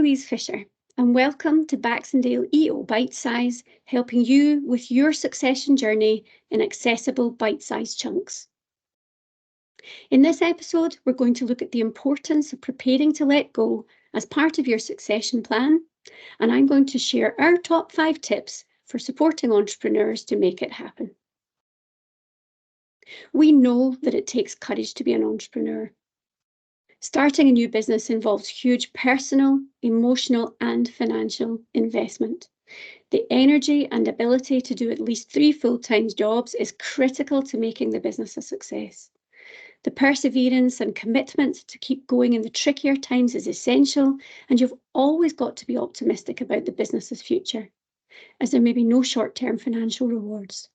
Louise Fisher, and welcome to Baxendale EO Bitesize, helping you with your succession journey in accessible bite-sized chunks. In this episode, we're going to look at the importance of preparing to let go as part of your succession plan, and I'm going to share our top 5 tips for supporting entrepreneurs to make it happen. We know that it takes courage to be an entrepreneur. Starting a new business involves huge personal, emotional, and financial investment. The energy and ability to do at least 3 full-time jobs is critical to making the business a success. The perseverance and commitment to keep going in the trickier times is essential, and you've always got to be optimistic about the business's future, as there may be no short-term financial rewards.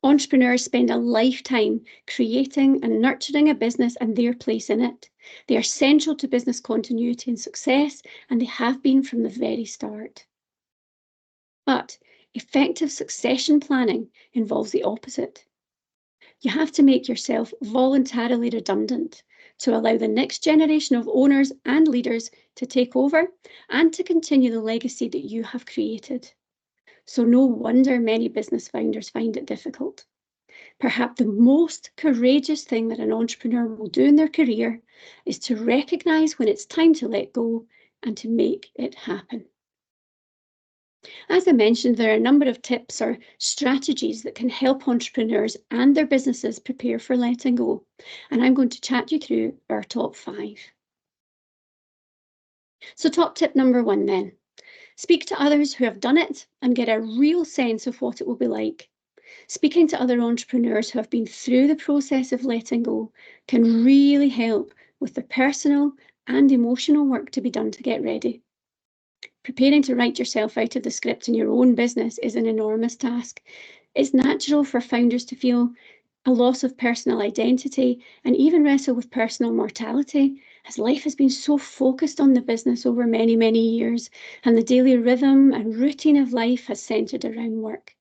Entrepreneurs spend a lifetime creating and nurturing a business and their place in it. They are central to business continuity and success, and they have been from the very start. But effective succession planning involves the opposite. You have to make yourself voluntarily redundant to allow the next generation of owners and leaders to take over and to continue the legacy that you have created. So no wonder many business founders find it difficult. Perhaps the most courageous thing that an entrepreneur will do in their career is to recognise when it's time to let go and to make it happen. As I mentioned, there are a number of tips or strategies that can help entrepreneurs and their businesses prepare for letting go, and I'm going to chat you through our top 5. So top tip number 1 then. Speak to others who have done it and get a real sense of what it will be like. Speaking to other entrepreneurs who have been through the process of letting go can really help with the personal and emotional work to be done to get ready. Preparing to write yourself out of the script in your own business is an enormous task. It's natural for founders to feel a loss of personal identity and even wrestle with personal mortality, as life has been so focused on the business over many, many years, and the daily rhythm and routine of life has centred around work.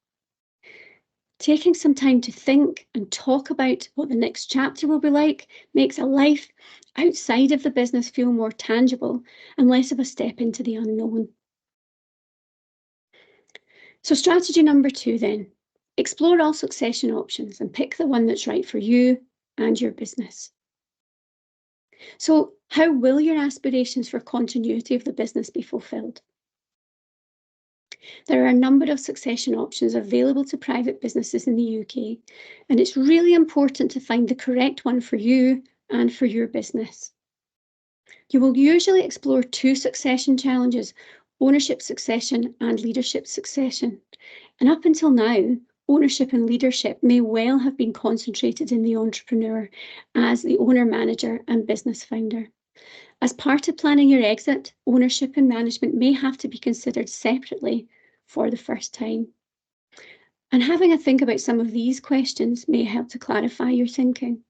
Taking some time to think and talk about what the next chapter will be like makes a life outside of the business feel more tangible and less of a step into the unknown. So strategy number 2 then. Explore all succession options and pick the one that's right for you and your business. So how will your aspirations for continuity of the business be fulfilled? There are a number of succession options available to private businesses in the UK, and it's really important to find the correct one for you and for your business. You will usually explore 2 succession challenges: ownership succession and leadership succession. And up until now, ownership and leadership may well have been concentrated in the entrepreneur as the owner, manager, and business founder. As part of planning your exit, ownership and management may have to be considered separately for the first time. And having a think about some of these questions may help to clarify your thinking.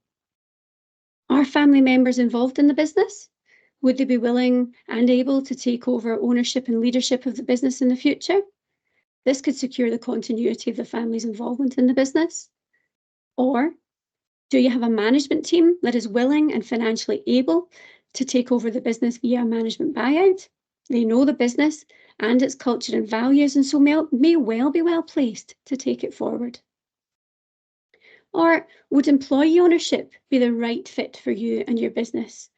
Are family members involved in the business? Would they be willing and able to take over ownership and leadership of the business in the future? This could secure the continuity of the family's involvement in the business. Or do you have a management team that is willing and financially able to take over the business via a management buyout? They know the business and its culture and values, and so may well be well placed to take it forward. Or would employee ownership be the right fit for you and your business?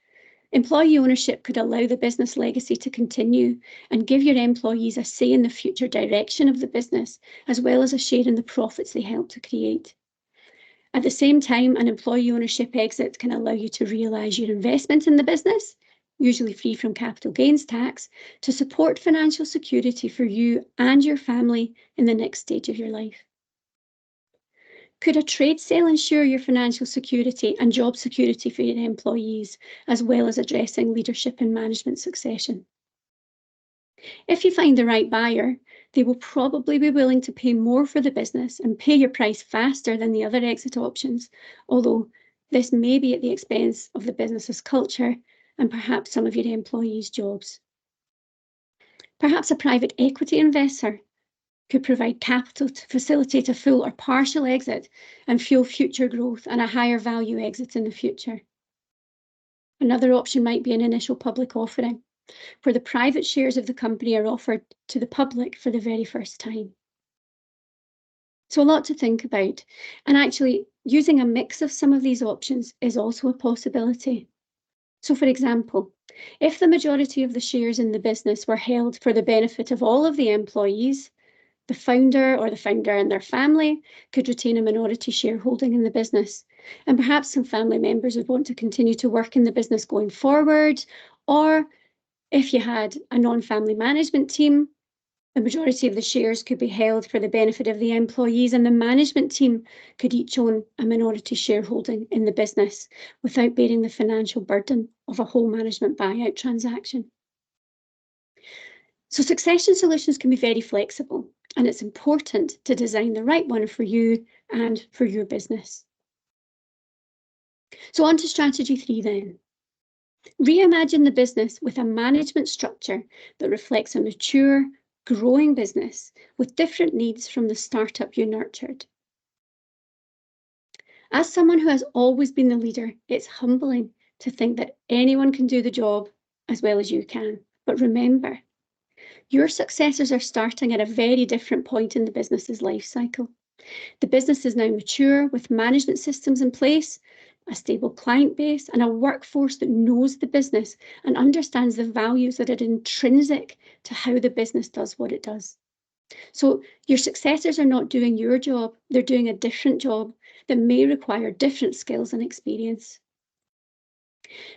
Employee ownership could allow the business legacy to continue and give your employees a say in the future direction of the business, as well as a share in the profits they help to create. At the same time, an employee ownership exit can allow you to realise your investment in the business, usually free from capital gains tax, to support financial security for you and your family in the next stage of your life. Could a trade sale ensure your financial security and job security for your employees, as well as addressing leadership and management succession? If you find the right buyer, they will probably be willing to pay more for the business and pay your price faster than the other exit options, although this may be at the expense of the business's culture and perhaps some of your employees' jobs. Perhaps a private equity investor could provide capital to facilitate a full or partial exit and fuel future growth and a higher value exit in the future. Another option might be an initial public offering. where the private shares of the company are offered to the public for the very first time. So a lot to think about. And actually, using a mix of some of these options is also a possibility. So for example, if the majority of the shares in the business were held for the benefit of all of the employees, the founder and their family could retain a minority shareholding in the business. And perhaps some family members would want to continue to work in the business going forward. Or if you had a non-family management team, the majority of the shares could be held for the benefit of the employees, and the management team could each own a minority shareholding in the business without bearing the financial burden of a whole management buyout transaction. So succession solutions can be very flexible, and it's important to design the right one for you and for your business. So on to strategy 3 then. Reimagine the business with a management structure that reflects a mature, growing business with different needs from the startup you nurtured. As someone who has always been the leader, it's humbling to think that anyone can do the job as well as you can. But remember, your successors are starting at a very different point in the business's life cycle. The business is now mature with management systems in place, a stable client base, and a workforce that knows the business and understands the values that are intrinsic to how the business does what it does. So your successors are not doing your job, they're doing a different job that may require different skills and experience.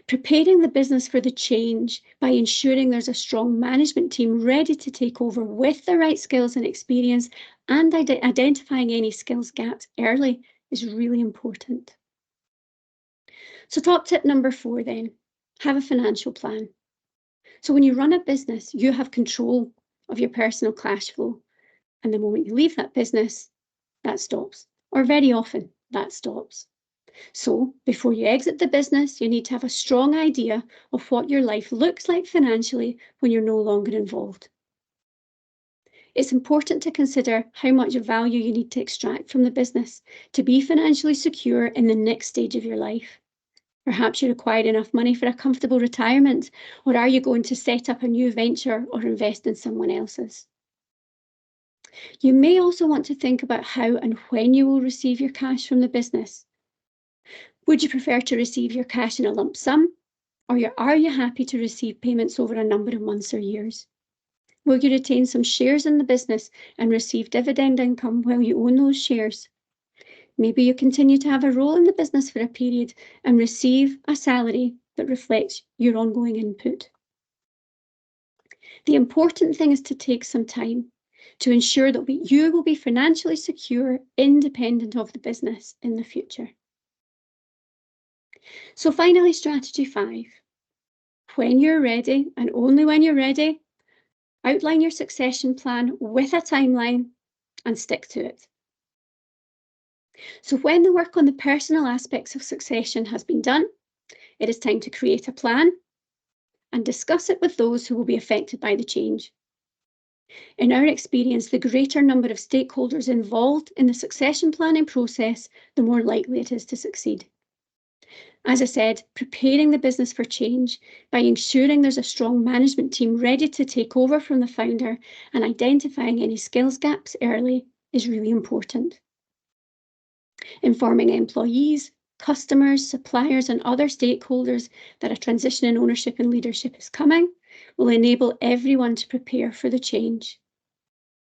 Preparing the business for the change by ensuring there's a strong management team ready to take over with the right skills and experience, and identifying any skills gaps early is really important. So top tip number 4 then, have a financial plan. So when you run a business, you have control of your personal cash flow. And the moment you leave that business, that stops. Or very often, that stops. So before you exit the business, you need to have a strong idea of what your life looks like financially when you're no longer involved. It's important to consider how much value you need to extract from the business to be financially secure in the next stage of your life. Perhaps you require enough money for a comfortable retirement, or are you going to set up a new venture or invest in someone else's? You may also want to think about how and when you will receive your cash from the business. Would you prefer to receive your cash in a lump sum, or are you happy to receive payments over a number of months or years? Will you retain some shares in the business and receive dividend income while you own those shares? Maybe you continue to have a role in the business for a period and receive a salary that reflects your ongoing input. The important thing is to take some time to ensure that you will be financially secure, independent of the business in the future. So finally, strategy 5. When you're ready, and only when you're ready, outline your succession plan with a timeline and stick to it. So when the work on the personal aspects of succession has been done, it is time to create a plan and discuss it with those who will be affected by the change. In our experience, the greater number of stakeholders involved in the succession planning process, the more likely it is to succeed. As I said, preparing the business for change by ensuring there's a strong management team ready to take over from the founder and identifying any skills gaps early is really important. Informing employees, customers, suppliers, and other stakeholders that a transition in ownership and leadership is coming will enable everyone to prepare for the change.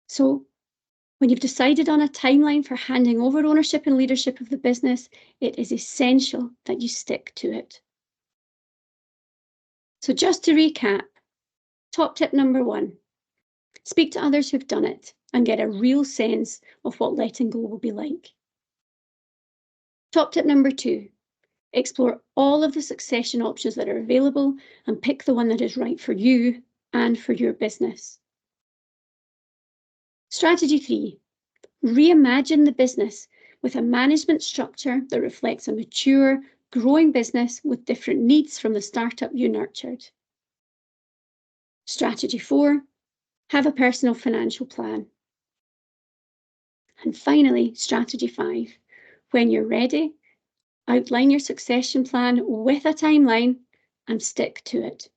So, when you've decided on a timeline for handing over ownership and leadership of the business, it is essential that you stick to it. So just to recap, top tip number 1, speak to others who've done it and get a real sense of what letting go will be like. Top tip number 2, explore all of the succession options that are available and pick the one that is right for you and for your business. Strategy 3, reimagine the business with a management structure that reflects a mature, growing business with different needs from the startup you nurtured. Strategy 4, have a personal financial plan. And finally, strategy 5, when you're ready, outline your succession plan with a timeline and stick to it.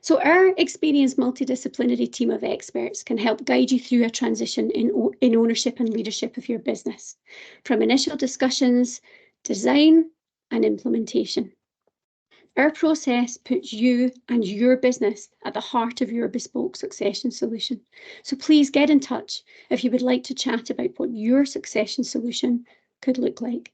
So our experienced multidisciplinary team of experts can help guide you through a transition in ownership and leadership of your business, from initial discussions, design and implementation. Our process puts you and your business at the heart of your bespoke succession solution. So please get in touch if you would like to chat about what your succession solution could look like.